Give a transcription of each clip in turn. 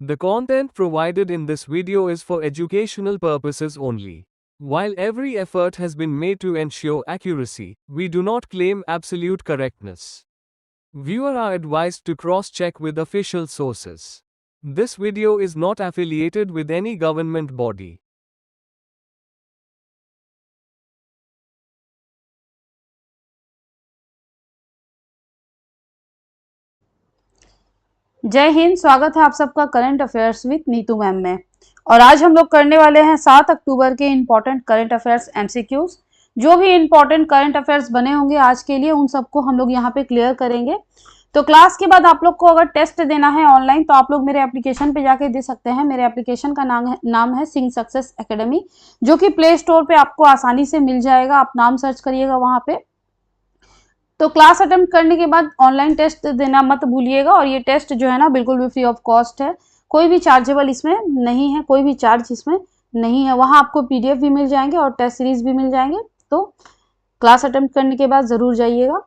The content provided in this video is for educational purposes only. While every effort has been made to ensure accuracy, we do not claim absolute correctness. Viewers are advised to cross-check with official sources. This video is not affiliated with any government body. जय हिंद। स्वागत है आप सबका current affairs with Neetu ma'am में। और आज हम लोग करने वाले हैं 7 अक्टूबर के इंपॉर्टेंट करंट अफेयर्स एमसीक्यूज। जो भी इंपॉर्टेंट करंट अफेयर्स बने होंगे आज के लिए उन सबको हम लोग यहाँ पे क्लियर करेंगे। तो क्लास के बाद आप लोग को अगर टेस्ट देना है ऑनलाइन तो आप लोग मेरे एप्लीकेशन पे जाके दे सकते हैं। मेरे एप्लीकेशन का नाम है सिंह सक्सेस एकेडमी, जो कि प्ले स्टोर पे आपको आसानी से मिल जाएगा। आप नाम सर्च करिएगा वहां पे। तो क्लास अटेम्प्ट करने के बाद ऑनलाइन टेस्ट देना मत भूलिएगा। और ये टेस्ट जो है ना बिल्कुल भी फ्री ऑफ कॉस्ट है, कोई भी चार्जेबल इसमें नहीं है, कोई भी चार्ज इसमें नहीं है। वहां आपको पीडीएफ भी मिल जाएंगे और टेस्ट सीरीज भी मिल जाएंगे। तो क्लास अटेम्प्ट करने के बाद जरूर जाइएगा।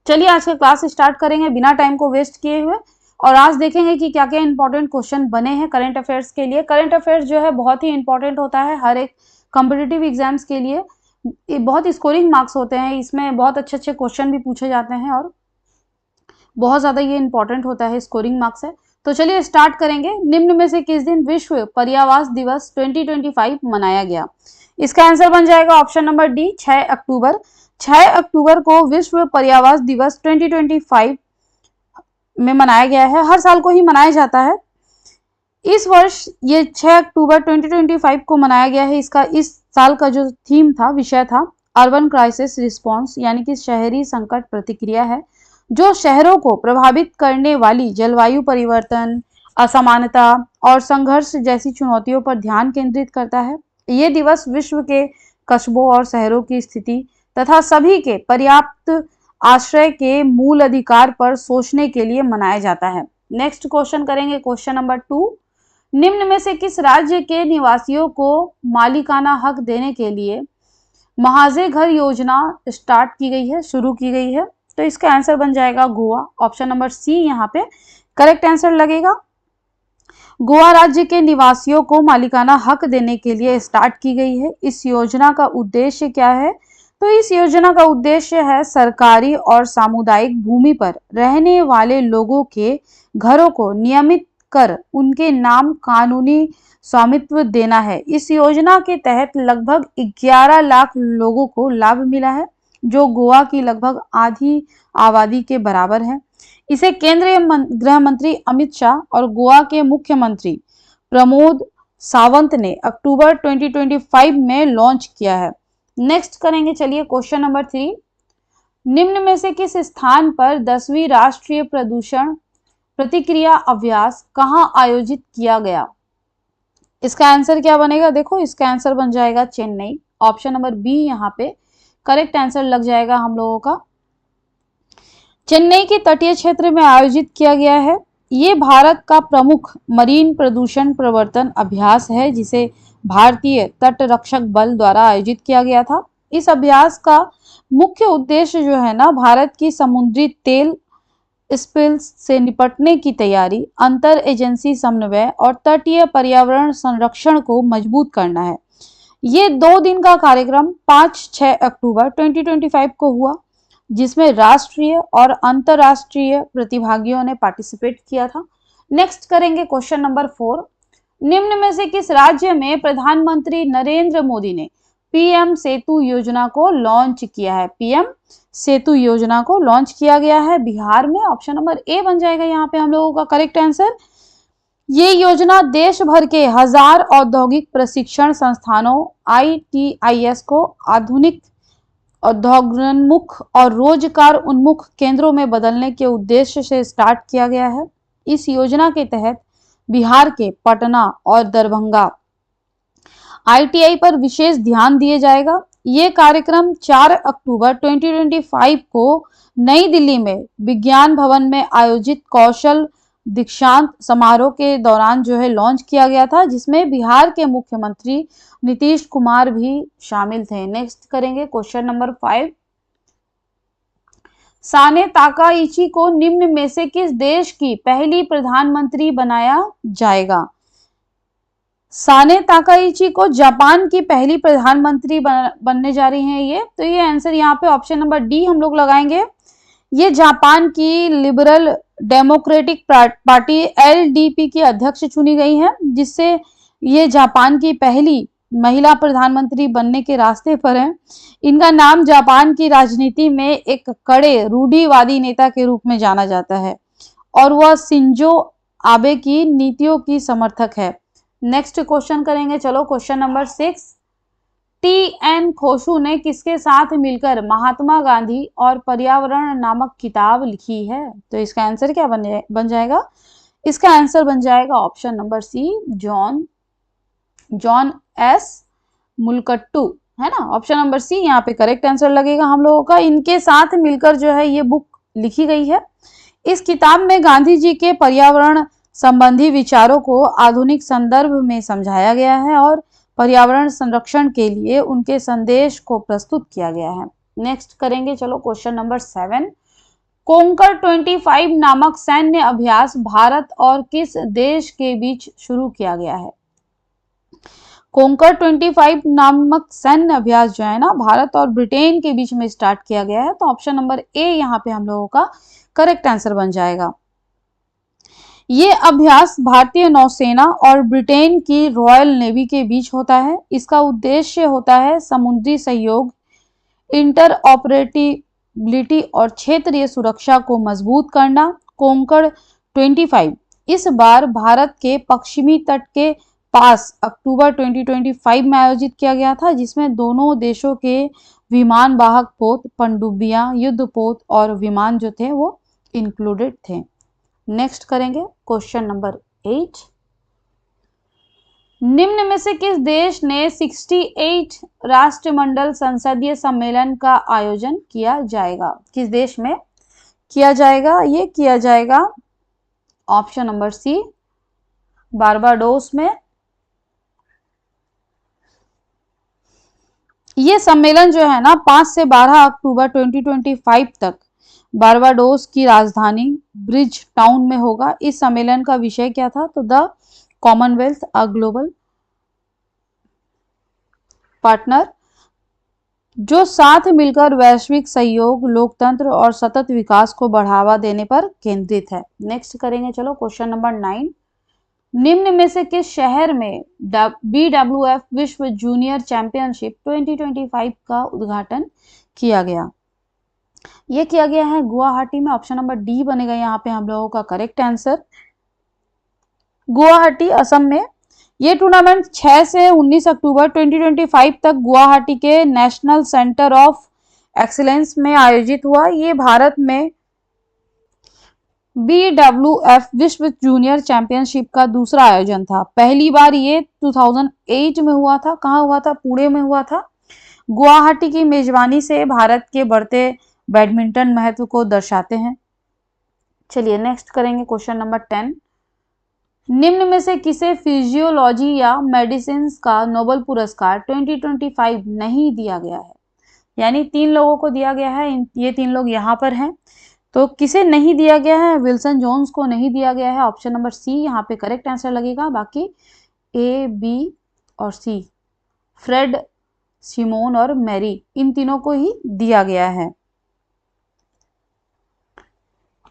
चलिए आज का क्लास स्टार्ट करेंगे बिना टाइम को वेस्ट किए हुए। और आज देखेंगे कि क्या क्या इंपॉर्टेंट क्वेश्चन बने हैं करंट अफेयर्स के लिए। करंट अफेयर्स जो है बहुत ही इंपॉर्टेंट होता है हर एक कॉम्पिटिटिव एग्जाम्स के लिए। ये बहुत स्कोरिंग मार्क्स होते हैं, इसमें बहुत अच्छे अच्छे क्वेश्चन भी पूछे जाते हैं और बहुत ज्यादा ये इंपॉर्टेंट होता है, स्कोरिंग मार्क्स है। तो चलिए स्टार्ट करेंगे। निम्न में से किस दिन विश्व पर्यावरण दिवस 2025 मनाया गया? इसका आंसर बन जाएगा ऑप्शन नंबर डी, 6 अक्टूबर। 6 अक्टूबर को विश्व पर्यावरण दिवस 2025 में मनाया गया है। हर साल को ही मनाया जाता है। इस वर्ष ये 6 अक्टूबर 2025 को मनाया गया है। इसका इस साल का जो थीम था, विषय था, अर्बन क्राइसिस रिस्पॉन्स, यानी कि शहरी संकट प्रतिक्रिया है, जो शहरों को प्रभावित करने वाली जलवायु परिवर्तन, असमानता और संघर्ष जैसी चुनौतियों पर ध्यान केंद्रित करता है। ये दिवस विश्व के कस्बों और शहरों की स्थिति तथा सभी के पर्याप्त आश्रय के मूल अधिकार पर सोचने के लिए मनाया जाता है। नेक्स्ट क्वेश्चन करेंगे, क्वेश्चन नंबर 2। निम्न में से किस राज्य के निवासियों को मालिकाना हक देने के लिए महाजे घर योजना स्टार्ट की गई है, शुरू की गई है? तो इसका आंसर बन जाएगा गोवा। ऑप्शन नंबर सी यहाँ पे करेक्ट आंसर लगेगा। गोवा राज्य के निवासियों को मालिकाना हक देने के लिए स्टार्ट की गई है। इस योजना का उद्देश्य क्या है? तो इस योजना का उद्देश्य है सरकारी और सामुदायिक भूमि पर रहने वाले लोगों के घरों को नियमित कर उनके नाम कानूनी स्वामित्व देना है। इस योजना के तहत लगभग 11 लाख लोगों को लाभ मिला है, जो गोवा की लगभग आधी आबादी के बराबर है। इसे केंद्रीय गृह मंत्री अमित शाह और गोवा के मुख्यमंत्री प्रमोद सावंत ने अक्टूबर 2025 में लॉन्च किया है। नेक्स्ट करेंगे, चलिए क्वेश्चन नंबर 3। निम्न में से किस स्थान पर 10वीं राष्ट्रीय प्रदूषण प्रतिक्रिया अभ्यास कहां आयोजित किया गया? इसका आंसर क्या बनेगा? देखो इसका आंसर बन जाएगा चेन्नई। ऑप्शन नंबर बी यहाँ पे करेक्ट आंसर लग जाएगा हम लोगों का। चेन्नई के तटीय क्षेत्र में आयोजित किया गया है। ये भारत का प्रमुख मरीन प्रदूषण प्रवर्तन अभ्यास है, जिसे भारतीय तट रक्षक बल द्वारा आयोजित किया गया था। इस अभ्यास का मुख्य उद्देश्य जो है ना, भारत की समुद्री तेल स्पिल्स से निपटने की तैयारी, अंतर एजेंसी समन्वय और तटीय पर्यावरण संरक्षण को मजबूत करना है। ये 2 दिन का कार्यक्रम 5-6 अक्टूबर 2025 को हुआ, जिसमें राष्ट्रीय और अंतरराष्ट्रीय प्रतिभागियों ने पार्टिसिपेट किया था। नेक्स्ट करेंगे क्वेश्चन नंबर 4। निम्न में से किस राज्य में प्रधानमंत्री नरेंद्र मोदी ने पीएम सेतु योजना को लॉन्च किया है? पीएम सेतु योजना को लॉन्च किया गया है बिहार में। ऑप्शन नंबर ए बन जाएगा यहाँ पे हम लोगों का करेक्ट आंसर। ये योजना देश भर के 1000 औद्योगिक प्रशिक्षण संस्थानों ITIS को आधुनिक औद्योगोन्मुख और रोजगार उन्मुख केंद्रों में बदलने के उद्देश्य से स्टार्ट किया गया है। इस योजना के तहत बिहार के पटना और दरभंगा ITI पर विशेष ध्यान दिया जाएगा। ये कार्यक्रम 4 अक्टूबर 2025 को नई दिल्ली में विज्ञान भवन में आयोजित कौशल दीक्षांत समारोह के दौरान जो है लॉन्च किया गया था, जिसमें बिहार के मुख्यमंत्री नीतीश कुमार भी शामिल थे। नेक्स्ट करेंगे क्वेश्चन नंबर 5। साने ताकाइची को निम्न में से किस देश की पहली प्रधानमंत्री बनाया जाएगा? साने ताकाइची को जापान की पहली प्रधानमंत्री बनने जा रही हैं ये, तो ये आंसर यहाँ पे ऑप्शन नंबर डी हम लोग लगाएंगे। ये जापान की लिबरल डेमोक्रेटिक पार्टी एलडीपी की अध्यक्ष चुनी गई है, जिससे ये जापान की पहली महिला प्रधानमंत्री बनने के रास्ते पर है। इनका नाम जापान की राजनीति में एक कड़े रूढ़िवादी नेता के रूप में जाना जाता है और वह शिंजो आबे की नीतियों की समर्थक है। नेक्स्ट क्वेश्चन करेंगे, चलो क्वेश्चन नंबर 6। टी.एन. खोसू ने किसके साथ मिलकर महात्मा गांधी और पर्यावरण नामक किताब लिखी है? तो इसका आंसर क्या बन जाएगा? इसका आंसर बन जाएगा option number C, John S Mulakattu, है ना। ऑप्शन नंबर सी यहाँ पे करेक्ट आंसर लगेगा हम लोगों का। इनके साथ मिलकर जो है ये बुक लिखी गई है। इस किताब में गांधी जी के पर्यावरण संबंधी विचारों को आधुनिक संदर्भ में समझाया गया है और पर्यावरण संरक्षण के लिए उनके संदेश को प्रस्तुत किया गया है। नेक्स्ट करेंगे, चलो क्वेश्चन नंबर 7। कोंकर 25 नामक सैन्य अभ्यास भारत और किस देश के बीच शुरू किया गया है? कोंकर 25 नामक सैन्य अभ्यास जो है ना, भारत और ब्रिटेन के बीच में स्टार्ट किया गया है। तो ऑप्शन नंबर ए यहाँ पे हम लोगों का करेक्ट आंसर बन जाएगा। ये अभ्यास भारतीय नौसेना और ब्रिटेन की रॉयल नेवी के बीच होता है। इसका उद्देश्य होता है समुद्री सहयोग, इंटरऑपरेटिबिलिटी और क्षेत्रीय सुरक्षा को मजबूत करना। कोंकर 25 इस बार भारत के पश्चिमी तट के पास अक्टूबर 2025 में आयोजित किया गया था, जिसमें दोनों देशों के विमान वाहक पोत, पनडुब्बियां, युद्धपोत और विमान जो थे वो इंक्लूडेड थे। नेक्स्ट करेंगे क्वेश्चन नंबर 8। निम्न में से किस देश ने 68 राष्ट्रमंडल संसदीय सम्मेलन का आयोजन किया जाएगा? किस देश में किया जाएगा? ये किया जाएगा ऑप्शन नंबर सी, बारबाडोस में। ये सम्मेलन जो है ना 5 से 12 अक्टूबर 2025 तक बारबाडोस की राजधानी ब्रिज टाउन में होगा। इस सम्मेलन का विषय क्या था? तो the Commonwealth a global partner, जो साथ मिलकर वैश्विक सहयोग, लोकतंत्र और सतत विकास को बढ़ावा देने पर केंद्रित है। नेक्स्ट करेंगे, चलो क्वेश्चन नंबर 9। निम्न में से किस शहर में BWF विश्व जूनियर चैंपियनशिप 2025 का उद्घाटन किया गया? ये किया गया है गुवाहाटी में। ऑप्शन नंबर डी बनेगा यहाँ पे हम लोगों का करेक्ट आंसर, गुवाहाटी, असम में। ये टूर्नामेंट 6 से 19 अक्टूबर 2025 तक गुवाहाटी के नेशनल सेंटर ऑफ एक्सीलेंस में आयोजित हुआ। ये भारत में BWF विश्व जूनियर चैंपियनशिप का दूसरा आयोजन था। पहली बार ये 2008 में हुआ था। कहाँ हुआ था? पुणे में हुआ था। गुवाहाटी की मेजबानी से भारत के बढ़ते बैडमिंटन महत्व को दर्शाते हैं। चलिए नेक्स्ट करेंगे क्वेश्चन नंबर 10। निम्न में से किसे फिजियोलॉजी या मेडिसिन का नोबेल पुरस्कार 2025 नहीं दिया गया है? यानी 3 लोगों को दिया गया है। ये 3 लोग यहाँ पर हैं। तो किसे नहीं दिया गया है? विल्सन जोन्स को नहीं दिया गया है। ऑप्शन नंबर सी यहाँ पे करेक्ट आंसर लगेगा। बाकी ए, बी और सी, फ्रेड, सिमोन और मैरी, इन तीनों को ही दिया गया है।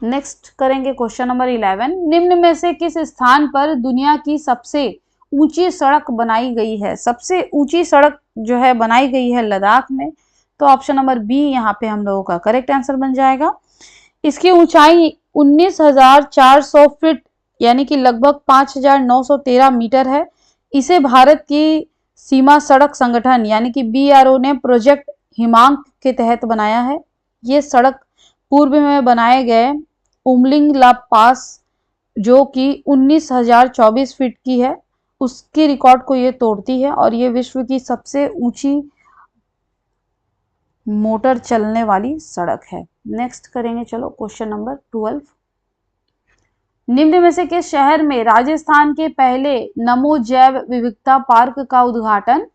नेक्स्ट करेंगे क्वेश्चन नंबर 11। निम्न में से किस स्थान पर दुनिया की सबसे ऊंची सड़क बनाई गई है? सबसे ऊंची सड़क जो है बनाई गई है लद्दाख में। तो ऑप्शन नंबर बी यहाँ पे हम लोगों का करेक्ट आंसर बन जाएगा। इसकी ऊंचाई 19,400 फीट यानी कि लगभग 5,913 मीटर है। इसे भारत की सीमा सड़क संगठन यानी कि BRO ने प्रोजेक्ट हिमांक के तहत बनाया है। ये सड़क पूर्व में बनाए गए उमलिंग ला पास जो कि 19,024 फीट की है, उसकी रिकॉर्ड को ये तोड़ती है और ये विश्व की सबसे ऊंची मोटर चलने वाली सड़क है। नेक्स्ट करेंगे, चलो क्वेश्चन नंबर 12। निम्न में से किस शहर में राजस्थान के पहले नमो जैव विविधता पार्क का उद्घाटन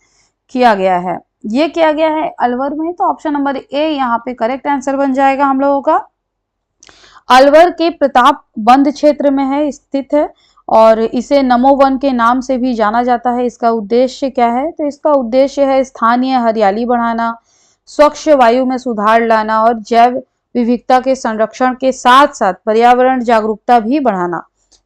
किया गया है? ये किया गया है अलवर में, तो ऑप्शन नंबर ए यहाँ पे करेक्ट आंसर बन जाएगा हम लोगों का। अलवर के प्रताप बंद क्षेत्र में है, स्थित है, और इसे नमो वन के नाम से भी जाना जाता है। इसका उद्देश्य क्या है? तो इसका उद्देश्य है स्थानीय हरियाली बढ़ाना, स्वच्छ वायु में सुधार लाना और जैव विविधता के संरक्षण के साथ साथ पर्यावरण जागरूकता भी बढ़ाना।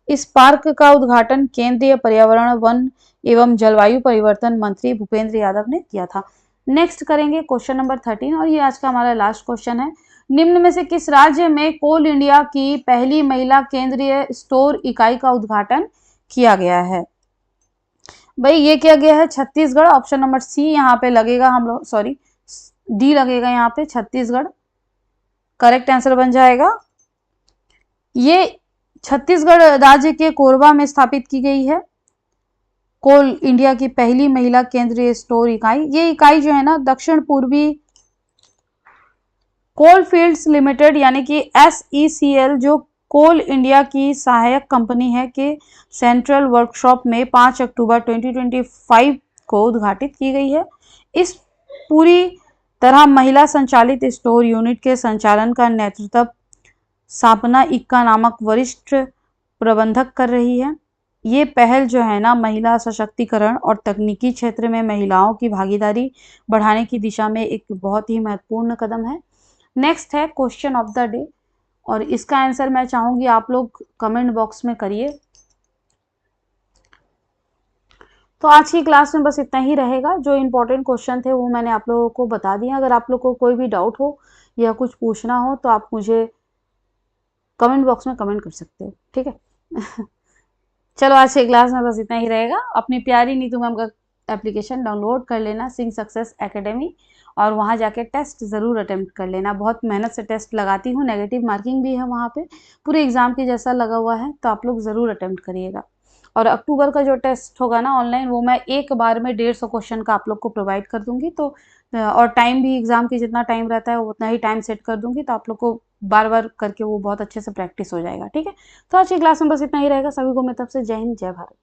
इस पार्क का उद्घाटन केंद्रीय पर्यावरण, वन एवं जलवायु परिवर्तन मंत्री भूपेंद्र यादव ने किया था। नेक्स्ट करेंगे क्वेश्चन नंबर 13, और ये आज का हमारा लास्ट क्वेश्चन है। निम्न में से किस राज्य में कोल इंडिया की पहली महिला केंद्रीय स्टोर इकाई का उद्घाटन किया गया है? भाई ये किया गया है छत्तीसगढ़। ऑप्शन नंबर सी यहाँ पे लगेगा, हम लोग सॉरी डी लगेगा यहाँ पे, छत्तीसगढ़ करेक्ट आंसर बन जाएगा। ये छत्तीसगढ़ राज्य के कोरबा में स्थापित की गई है कोल इंडिया की पहली महिला केंद्रीय स्टोर इकाई। ये इकाई जो है ना दक्षिण पूर्वी कोल फील्ड्स लिमिटेड यानी कि SECL, जो कोल इंडिया की सहायक कंपनी है, के सेंट्रल वर्कशॉप में 5 अक्टूबर 2025 को उद्घाटित की गई है। इस पूरी तरह महिला संचालित स्टोर यूनिट के संचालन का नेतृत्व सापना इक्का नामक वरिष्ठ प्रबंधक कर रही है। ये पहल जो है ना महिला सशक्तिकरण और तकनीकी क्षेत्र में महिलाओं की भागीदारी बढ़ाने की दिशा में एक बहुत ही महत्वपूर्ण कदम है। नेक्स्ट है क्वेश्चन ऑफ द डे, और इसका आंसर मैं चाहूंगी आप लोग कमेंट बॉक्स में करिए। तो आज की क्लास में बस इतना ही रहेगा। जो इंपॉर्टेंट क्वेश्चन थे वो मैंने आप लोगों को बता दिया। अगर आप लोग को कोई भी डाउट हो या कुछ पूछना हो तो आप मुझे कमेंट बॉक्स में कमेंट कर सकते हो, ठीक है। चलो आज की क्लास में बस इतना ही रहेगा। अपनी प्यारी नीतू मैम का एप्लीकेशन डाउनलोड कर लेना, सिंग सक्सेस एकेडमी, और वहाँ जाके टेस्ट ज़रूर अटेम्प्ट कर लेना। बहुत मेहनत से टेस्ट लगाती हूँ, नेगेटिव मार्किंग भी है वहाँ पे, पूरे एग्जाम के जैसा लगा हुआ है, तो आप लोग ज़रूर अटेम्प्ट करिएगा। और अक्टूबर का जो टेस्ट होगा ना ऑनलाइन, वो मैं एक बार में 150 क्वेश्चन का आप लोग को प्रोवाइड कर दूंगी। तो और टाइम भी एग्जाम की जितना टाइम रहता है उतना ही टाइम सेट कर दूंगी, तो आप लोग को बार बार करके वो बहुत अच्छे से प्रैक्टिस हो जाएगा, ठीक है। तो आज की क्लास में बस इतना ही रहेगा। सभी को मेरी तरफ से जय हिंद, जय भारत।